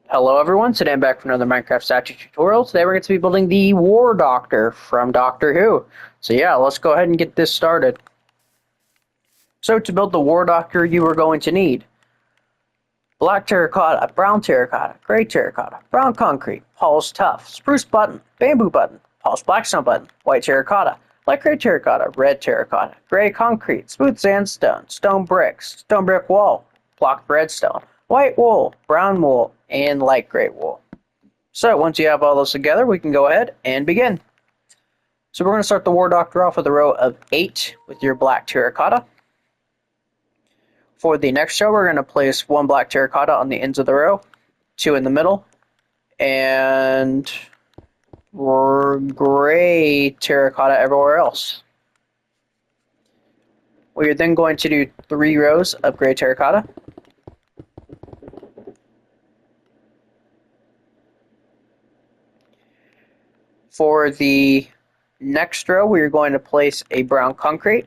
Hello everyone, today I'm back for another Minecraft statue tutorial. Today we're going to be building the War Doctor from Doctor Who. So yeah, let's go ahead and get this started. So to build the War Doctor, you are going to need black terracotta, brown terracotta, gray terracotta, brown concrete, polished tuff, spruce button, bamboo button, polished blackstone button, white terracotta, light gray terracotta, red terracotta, gray concrete, smooth sandstone, stone bricks, stone brick wall, block redstone, white wool, brown wool, and light gray wool. So once you have all those together, we can go ahead and begin. So we're going to start the War Doctor off with a row of 8 with your black terracotta. For the next row, we're going to place 1 black terracotta on the ends of the row, 2 in the middle, and gray terracotta everywhere else. We are then going to do 3 rows of gray terracotta. For the next row, we are going to place a brown concrete,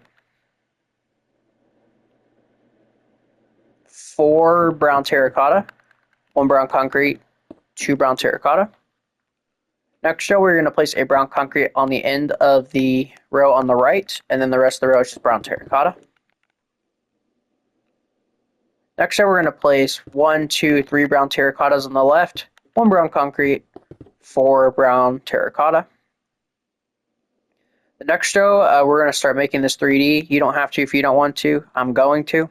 4 brown terracotta, 1 brown concrete, 2 brown terracotta. Next row, we're going to place a brown concrete on the end of the row on the right, and then the rest of the row is just brown terracotta. Next row, we're going to place 1, 2, 3 brown terracottas on the left, 1 brown concrete, 4 brown terracotta. The next row, we're going to start making this 3D. You don't have to if you don't want to. I'm going to.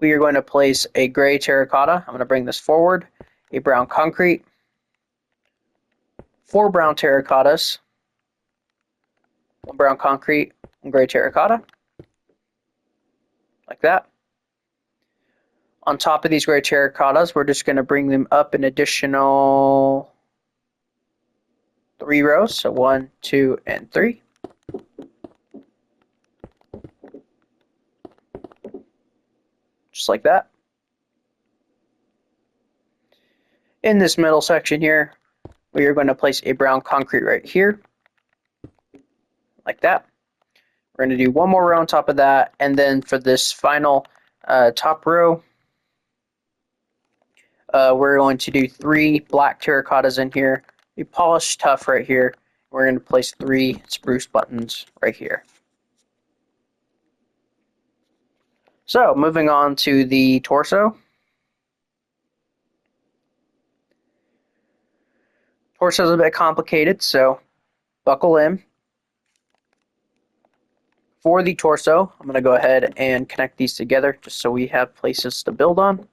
We are going to place a gray terracotta. I'm going to bring this forward. A brown concrete. 4 brown terracottas. 1 brown concrete. 1 gray terracotta. Like that. On top of these gray terracottas, we're just going to bring them up an additional 3 rows. So 1, 2, and 3. Just like that. In this middle section here, we are going to place a brown concrete right here, like that. We're going to do 1 more row on top of that, and then for this final top row, we're going to do 3 black terracottas in here, a polished tuff right here. We're going to place 3 spruce buttons right here. So, moving on to the torso. Torso is a bit complicated, so buckle in. For the torso, I'm going to go ahead and connect these together just so we have places to build on.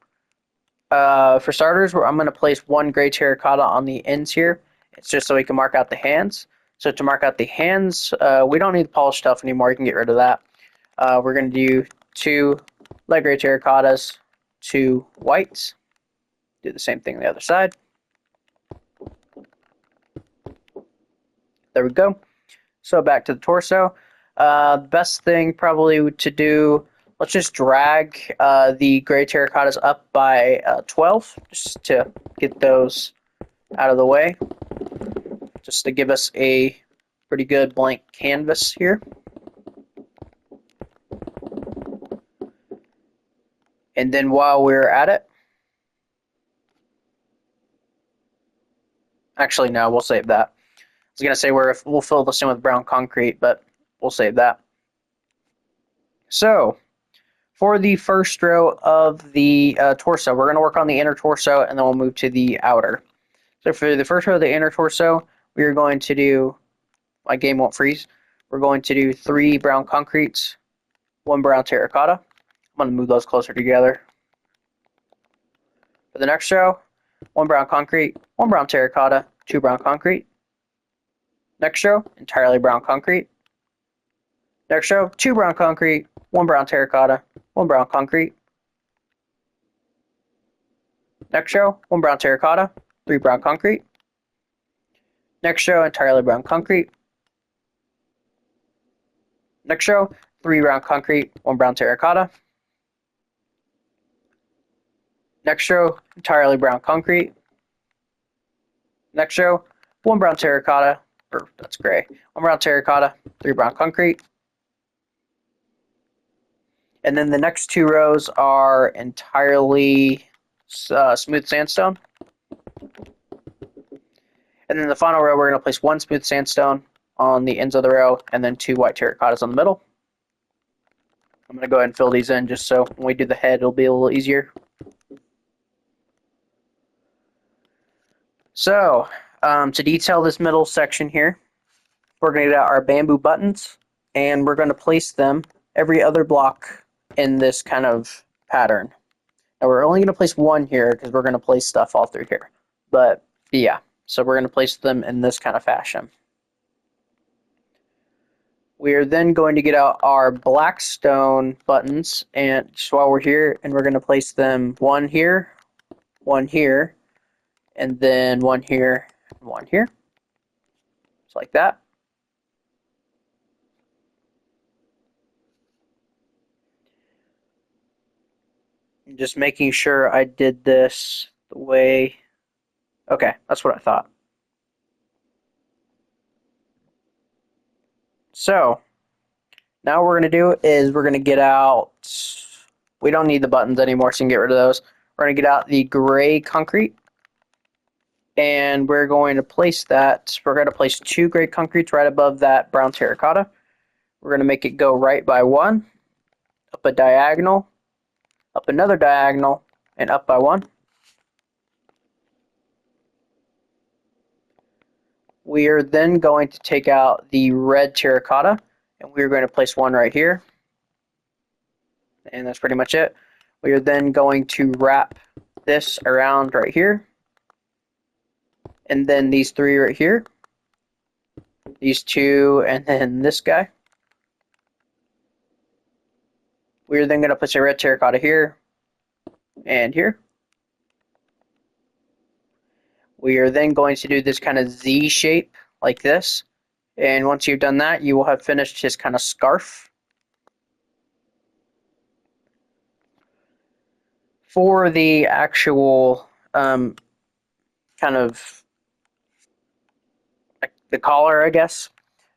For starters, I'm going to place 1 gray terracotta on the ends here. It's just so we can mark out the hands. So to mark out the hands, we don't need the polished stuff anymore. You can get rid of that. We're going to do 2 light gray terracottas, 2 whites. Do the same thing on the other side. There we go. So back to the torso. Best thing probably to do, let's just drag the gray terracottas up by 12, just to get those out of the way, just to give us a pretty good blank canvas here. And then while we're at it, actually no, we'll save that. I was going to say we'll fill this in with brown concrete, but we'll save that. So, for the first row of the torso, we're going to work on the inner torso, and then we'll move to the outer. So for the first row of the inner torso, we are going to do, my game won't freeze, we're going to do 3 brown concretes, 1 brown terracotta. I'm going to move those closer together. For the next row, 1 brown concrete, 1 brown terracotta, 2 brown concrete. Next row, entirely brown concrete. Next row, 2 brown concrete, 1 brown terracotta, 1 brown concrete. Next row, 1 brown terracotta, 3 brown concrete. Next row, entirely brown concrete. Next row, 3 brown concrete, 1 brown terracotta. Next row, entirely brown concrete. Next row, 1 brown terracotta, or that's gray, 1 brown terracotta, 3 brown concrete. And then the next 2 rows are entirely smooth sandstone. And then the final row, we're going to place 1 smooth sandstone on the ends of the row, and then 2 white terracottas on the middle. I'm going to go ahead and fill these in just so when we do the head, it'll be a little easier. So, to detail this middle section here, we're going to get out our bamboo buttons, and we're going to place them every other block in this kind of pattern. Now, we're only going to place 1 here because we're going to place stuff all through here. But, yeah, so we're going to place them in this kind of fashion. We are then going to get out our blackstone buttons, and just while we're here, and we're going to place them 1 here, 1 here, and then 1 here, and 1 here. Just like that. I'm just making sure I did this the way... Okay, that's what I thought. So, now what we're going to do is we're going to get out... We don't need the buttons anymore, so you can get rid of those. We're going to get out the gray concrete. And we're going to place that... We're going to place 2 gray concretes right above that brown terracotta. We're going to make it go right by 1, up a diagonal, up another diagonal, and up by 1. We are then going to take out the red terracotta, and we're going to place 1 right here. And that's pretty much it. We are then going to wrap this around right here. And then these 3 right here. These 2, and then this guy. We're then going to place a red terracotta here and here. We are then going to do this kind of Z shape like this. And once you've done that, you will have finished his kind of scarf. For the actual kind of like the collar, I guess,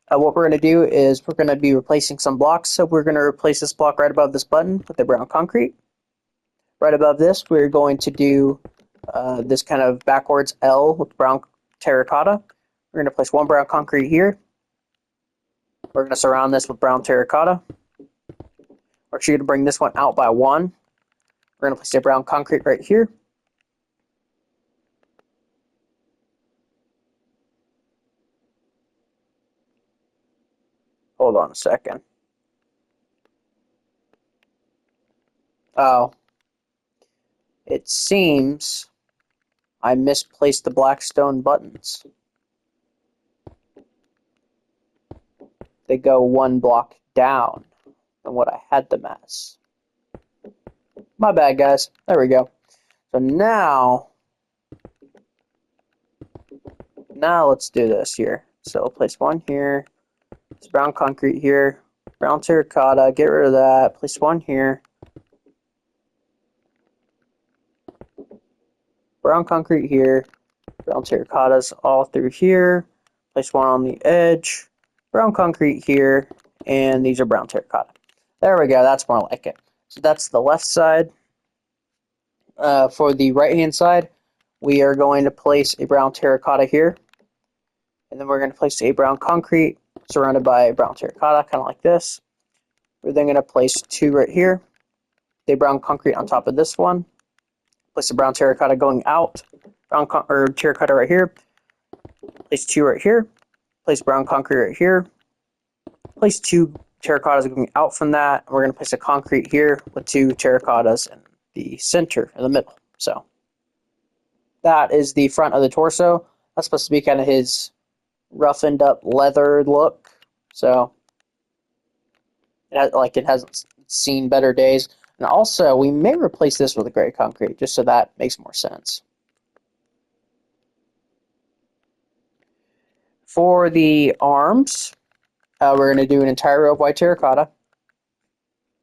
what we're going to do is we're going to be replacing some blocks. So we're going to replace this block right above this button with the brown concrete. Right above this, we're going to do this kind of backwards L with brown terracotta. We're going to place 1 brown concrete here. We're going to surround this with brown terracotta. We're actually going to bring this one out by 1. We're going to place a brown concrete right here. Hold on a second. Oh. It seems I misplaced the blackstone buttons. They go 1 block down than what I had them as. My bad, guys. There we go. So now let's do this here. So we'll place 1 here. It's brown concrete here. Brown terracotta. Get rid of that. Place 1 here. Brown concrete here. Brown terracottas all through here. Place 1 on the edge. Brown concrete here. And these are brown terracotta. There we go. That's more like it. So that's the left side. For the right-hand side, we are going to place a brown terracotta here. And then we're going to place a brown concrete surrounded by a brown terracotta, kind of like this. We're then going to place 2 right here. The brown concrete on top of this one. Place a brown terracotta going out. Terracotta right here. Place 2 right here. Place brown concrete right here. Place 2 terracottas going out from that. We're going to place a concrete here with 2 terracottas in the center, in the middle. So that is the front of the torso. That's supposed to be kind of his roughened up leather look. So it hasn't seen better days. And also, we may replace this with a gray concrete, just so that makes more sense. For the arms, we're going to do an entire row of white terracotta,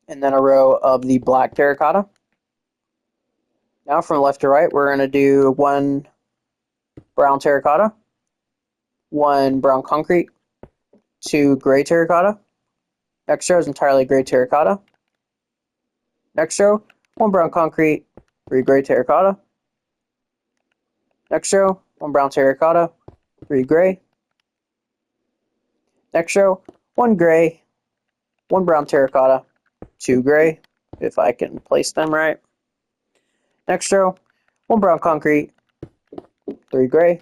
and then a row of the black terracotta. Now from left to right, we're going to do 1 brown terracotta, 1 brown concrete, 2 gray terracotta. Next row is entirely gray terracotta. Next row, 1 brown concrete, 3 gray terracotta. Next row, 1 brown terracotta, 3 gray. Next row, 1 gray, 1 brown terracotta, 2 gray, if I can place them right. Next row, 1 brown concrete, 3 gray.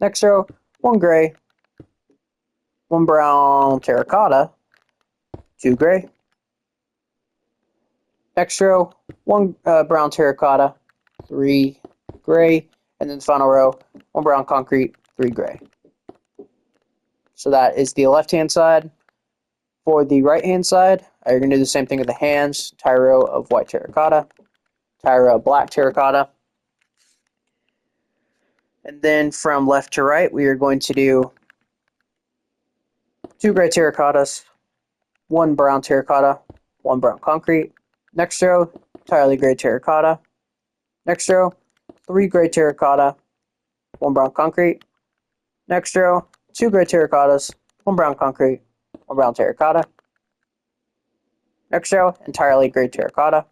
Next row, 1 gray, 1 brown terracotta, 2 gray. Next row, 1 brown terracotta, 3 gray. And then the final row, 1 brown concrete, 3 gray. So that is the left-hand side. For the right-hand side, you're going to do the same thing with the hands. Entire row of white terracotta, entire row of black terracotta. And then from left to right, we are going to do 2 gray terracottas, 1 brown terracotta, 1 brown concrete. Next row, entirely gray terracotta. Next row, 3 gray terracotta, 1 brown concrete. Next row, 2 gray terracottas, 1 brown concrete, 1 brown terracotta. Next row, entirely gray terracotta.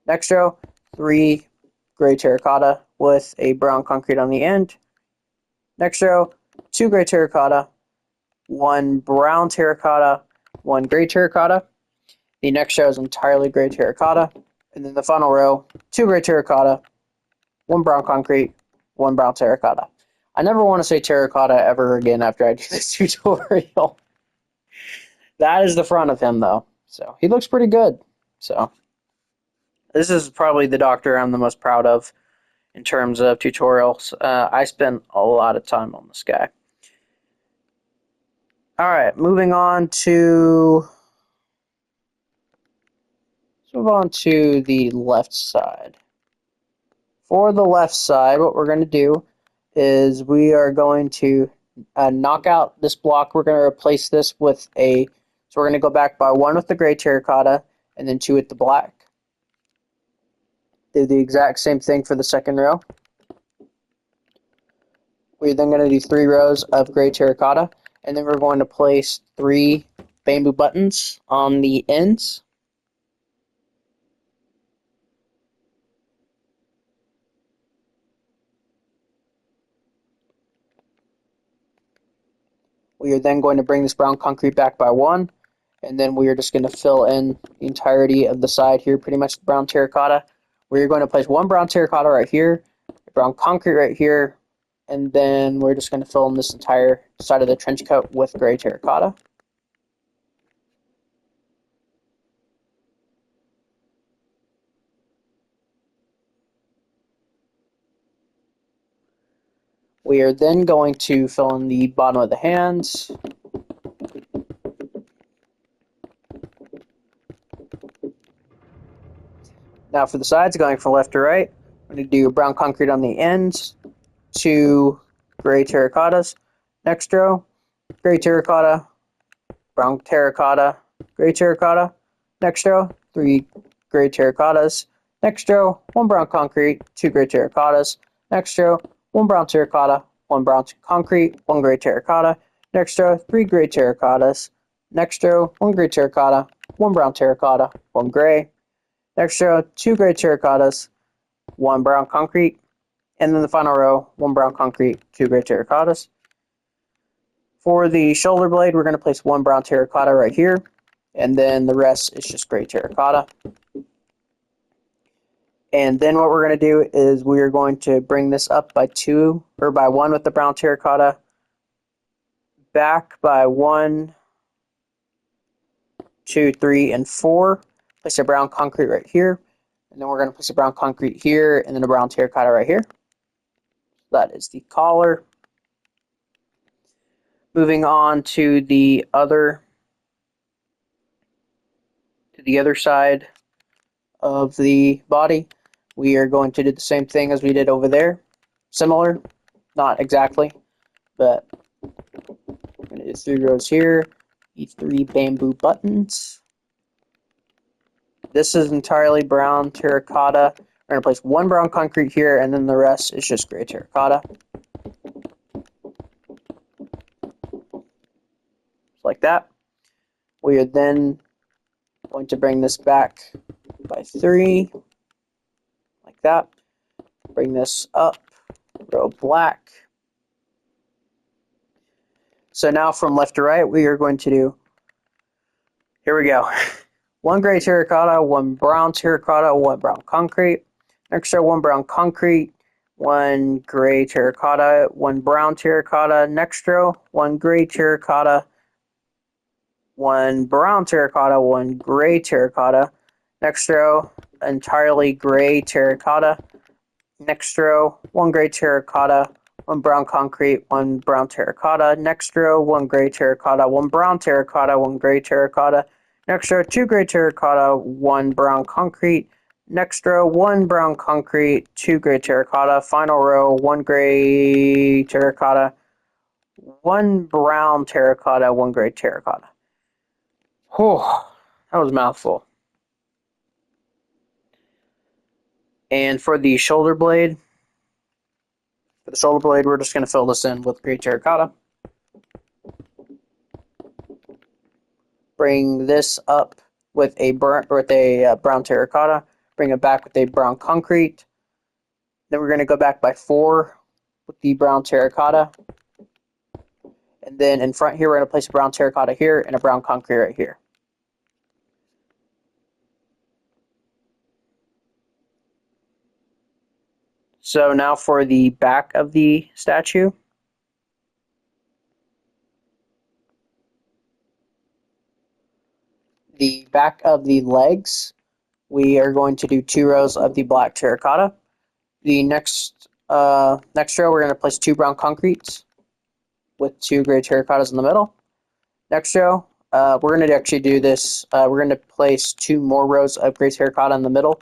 Next row, 3 gray terracotta with a brown concrete on the end. Next row, 2 gray terracotta, 1 brown terracotta, 1 gray terracotta. The next row is entirely gray terracotta. And then the final row, 2 gray terracotta, 1 brown concrete, 1 brown terracotta. I never want to say terracotta ever again after I do this tutorial. That is the front of him, though. So he looks pretty good. So this is probably the doctor I'm the most proud of in terms of tutorials. I spent a lot of time on this guy. All right, moving on to... Let's move on to the left side. For the left side, what we're going to do is we are going to knock out this block. We're going to replace this with a... So we're going to go back by 1 with the gray terracotta and then 2 with the black. Do the exact same thing for the second row. We're then going to do 3 rows of gray terracotta, and then we're going to place 3 bamboo buttons on the ends. We are then going to bring this brown concrete back by 1, and then we are just going to fill in the entirety of the side here, pretty much the brown terracotta. We're going to place 1 brown terracotta right here, brown concrete right here, and then we're just going to fill in this entire side of the trench coat with gray terracotta. We are then going to fill in the bottom of the hands. Now for the sides, going from left to right, I'm going to do brown concrete on the ends, 2 gray terracottas. Next row, gray terracotta, brown terracotta, gray terracotta. Next row, 3 gray terracottas. Next row, 1 brown concrete, 2 gray terracottas. Next row, 1 brown terracotta, 1 brown concrete, 1 gray terracotta. Next row, 3 gray terracottas. Next row, 1 gray terracotta, 1 brown terracotta, 1 gray. Next row, 2 gray terracottas, 1 brown concrete. And then the final row, 1 brown concrete, 2 gray terracottas. For the shoulder blade, we're going to place 1 brown terracotta right here. And then the rest is just gray terracotta. And then what we're going to do is we are going to bring this up by 2, or by 1 with the brown terracotta, back by 1, 2, 3, and 4. Place a brown concrete right here, and then we're going to place a brown concrete here, and then a brown terracotta right here. That is the collar. Moving on to the other side of the body, we are going to do the same thing as we did over there. Similar, not exactly, but we're going to do 3 rows here, 3 bamboo buttons. This is entirely brown terracotta. We're going to place 1 brown concrete here, and then the rest is just gray terracotta. Just like that. We are then going to bring this back by 3, like that. Bring this up, row black. So now from left to right, we are going to do, here we go. 1 gray terracotta, 1 brown terracotta, 1 brown concrete. Next row, 1 brown concrete, 1 gray terracotta, 1 brown terracotta. Next row, 1 gray terracotta, 1 brown terracotta, 1 gray terracotta. Next row, entirely gray terracotta. Next row, 1 gray terracotta, 1 brown concrete, 1 brown terracotta. Next row, 1 gray terracotta, 1 brown terracotta, 1 gray terracotta. Next row, 2 gray terracotta, 1 brown concrete. Next row, 1 brown concrete, 2 gray terracotta. Final row, 1 gray terracotta, 1 brown terracotta, 1 gray terracotta. Whew, that was a mouthful. And for the shoulder blade, we're just going to fill this in with gray terracotta. Bring this up with a brown terracotta. Bring it back with a brown concrete. Then we're going to go back by 4 with the brown terracotta. And then in front here, we're going to place a brown terracotta here and a brown concrete right here. So now for the back of the statue. The back of the legs, we are going to do 2 rows of the black terracotta. The next row, we're going to place 2 brown concretes with 2 gray terracottas in the middle. Next row, we're going to actually do this. We're going to place 2 more rows of gray terracotta in the middle.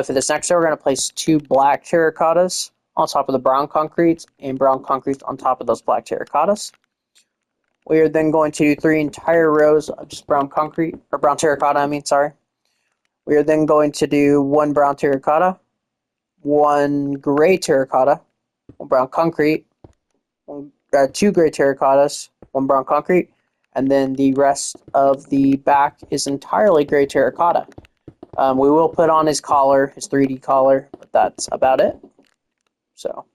For this next row, we're going to place 2 black terracottas on top of the brown concretes and brown concretes on top of those black terracottas. We are then going to do 3 entire rows of just brown concrete, or brown terracotta, We are then going to do 1 brown terracotta, 1 gray terracotta, 1 brown concrete, 2 gray terracottas, 1 brown concrete, and then the rest of the back is entirely gray terracotta. We will put on his collar, his 3D collar, but that's about it. So.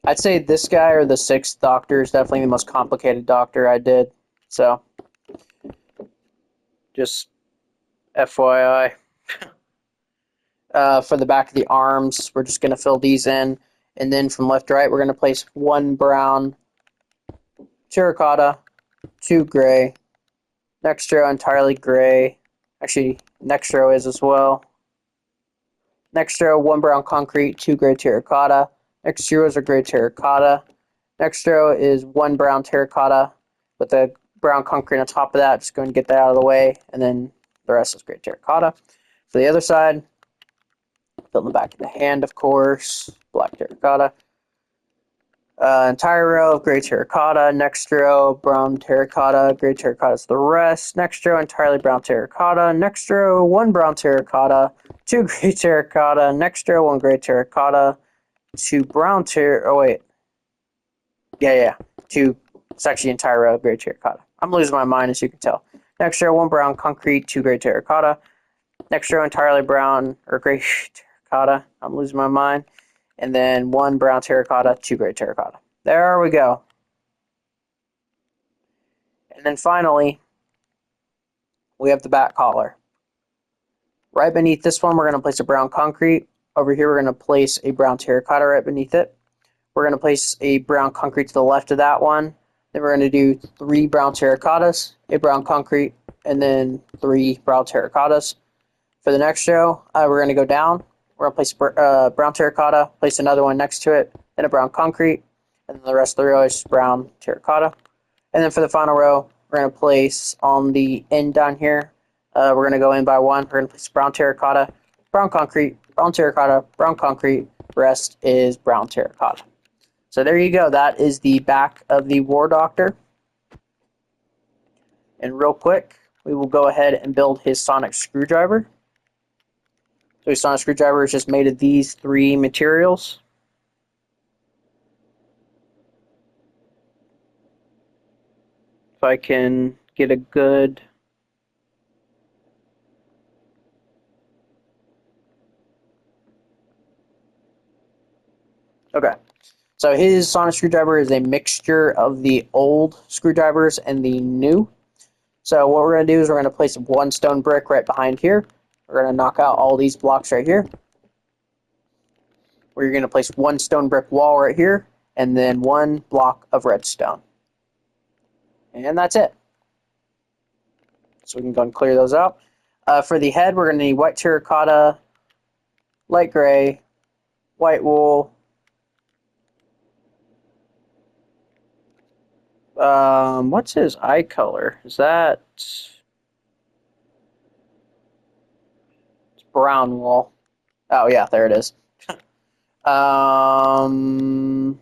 I'd say this guy or the 6th Doctor is definitely the most complicated Doctor I did. So, just FYI. For the back of the arms, we're just going to fill these in. And then from left to right, we're going to place 1 brown terracotta, 2 gray. Next row, entirely gray. Actually, next row is as well. Next row, 1 brown concrete, 2 gray terracotta. Next row is a gray terracotta. Next row is 1 brown terracotta with a brown concrete on top of that. Just going to get that out of the way. And then the rest is gray terracotta. For the other side, fill in the back of the hand, of course. Black terracotta. Entire row of gray terracotta. Next row, brown terracotta. Gray terracotta is the rest. Next row, entirely brown terracotta. Next row, 1 brown terracotta. 2 gray terracotta. Next row, 1 gray terracotta. 2 brown terracotta. Oh, wait. Yeah. 2. It's actually entire row of gray terracotta. I'm losing my mind, as you can tell. Next row, 1 brown concrete, 2 gray terracotta. Next row, entirely brown or gray terracotta. I'm losing my mind. And then 1 brown terracotta, 2 gray terracotta. There we go. And then finally, we have the back collar. Right beneath this one, we're going to place a brown concrete. Over here, we're going to place a brown terracotta right beneath it. We're going to place a brown concrete to the left of that one. Then we're going to do 3 brown terracottas, a brown concrete, and then 3 brown terracottas. For the next row, we're going to go down. We're going to place a brown terracotta, place another one next to it, then a brown concrete, and then the rest of the row is brown terracotta. And then for the final row, we're going to place on the end down here, we're going to go in by 1. We're going to place brown terracotta, brown concrete, brown terracotta, brown concrete, rest is brown terracotta. So there you go. That is the back of the War Doctor. And real quick, we will go ahead and build his sonic screwdriver. So a sonic screwdriver is just made of these three materials. If I can get a good... Okay. So his sonic screwdriver is a mixture of the old screwdrivers and the new. So what we're going to do is we're going to place one stone brick right behind here. We're going to knock out all these blocks right here. We're going to place one stone brick wall right here, and then one block of redstone. And that's it. So we can go and clear those out. For the head, we're going to need white terracotta, light gray, white wool, what's his eye color? Is that... It's brown wool. Oh yeah, there it is. And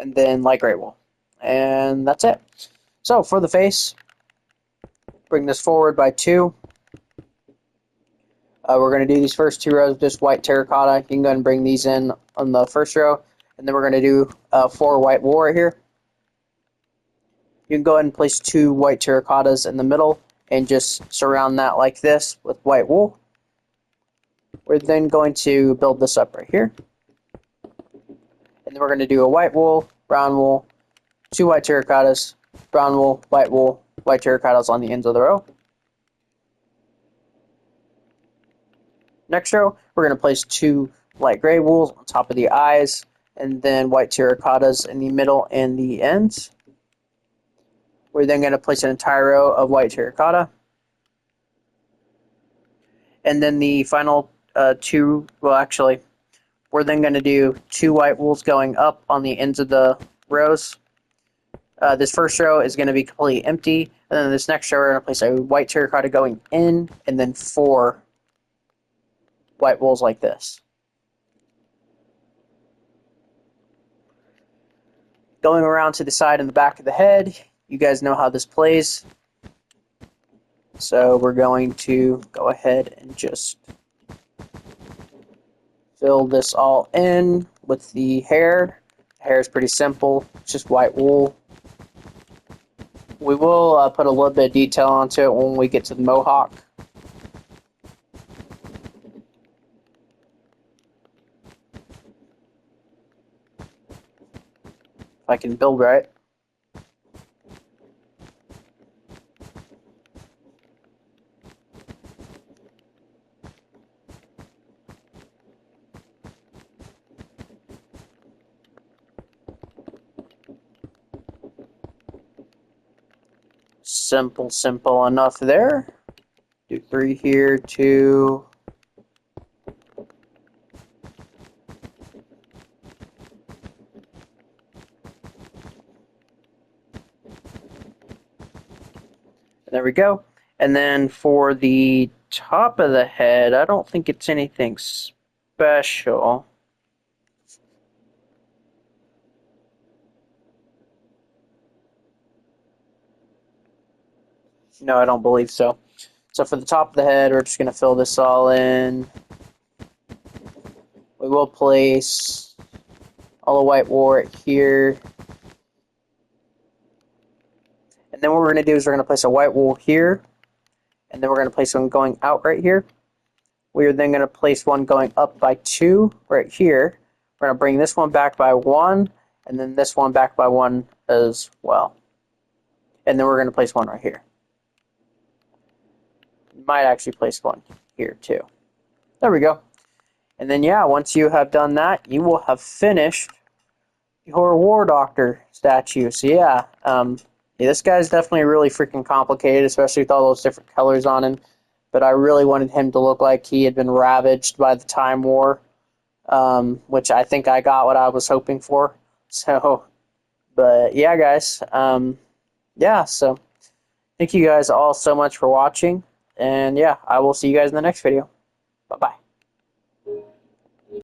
then light gray wool. And that's it. So for the face, bring this forward by 2. We're going to do these first 2 rows just white terracotta. You can go ahead and bring these in on the first row. And then we're going to do 4 white wool right here. You can go ahead and place 2 white terracottas in the middle and just surround that like this with white wool. We're then going to build this up right here. And then we're going to do a white wool, brown wool, 2 white terracottas, brown wool, white terracottas on the ends of the row. Next row, we're going to place 2 light gray wools on top of the eyes, and then white terracottas in the middle and the ends. We're then going to place an entire row of white terracotta. And then the final 2, well actually, we're then going to do 2 white wools going up on the ends of the rows. This first row is going to be completely empty, and then this next row we're going to place a white terracotta going in, and then 4 white wools like this. Going around to the side and the back of the head, you guys know how this plays. So we're going to go ahead and just fill this all in with the hair. The hair is pretty simple, it's just white wool. We will put a little bit of detail onto it when we get to the mohawk. If I can build right. Simple enough there. Do 3 here, 2. There we go. And then for the top of the head, I don't think it's anything special. No, I don't believe so. So for the top of the head, we're just going to fill this all in. We will place all the white wool right here. And then what we're going to do is we're going to place a white wool here. And then we're going to place one going out right here. We are then going to place one going up by 2 right here. We're going to bring this one back by 1. And then this one back by 1 as well. And then we're going to place one right here. Might actually place one here too. There we go. And then yeah, once you have done that, you will have finished your War Doctor statue. So yeah, this guy's definitely really freaking complicated, especially with all those different colors on him. But I really wanted him to look like he had been ravaged by the Time War, which I think I got what I was hoping for. So, but yeah, guys, yeah, so thank you guys all so much for watching. And yeah, I will see you guys in the next video. Bye-bye.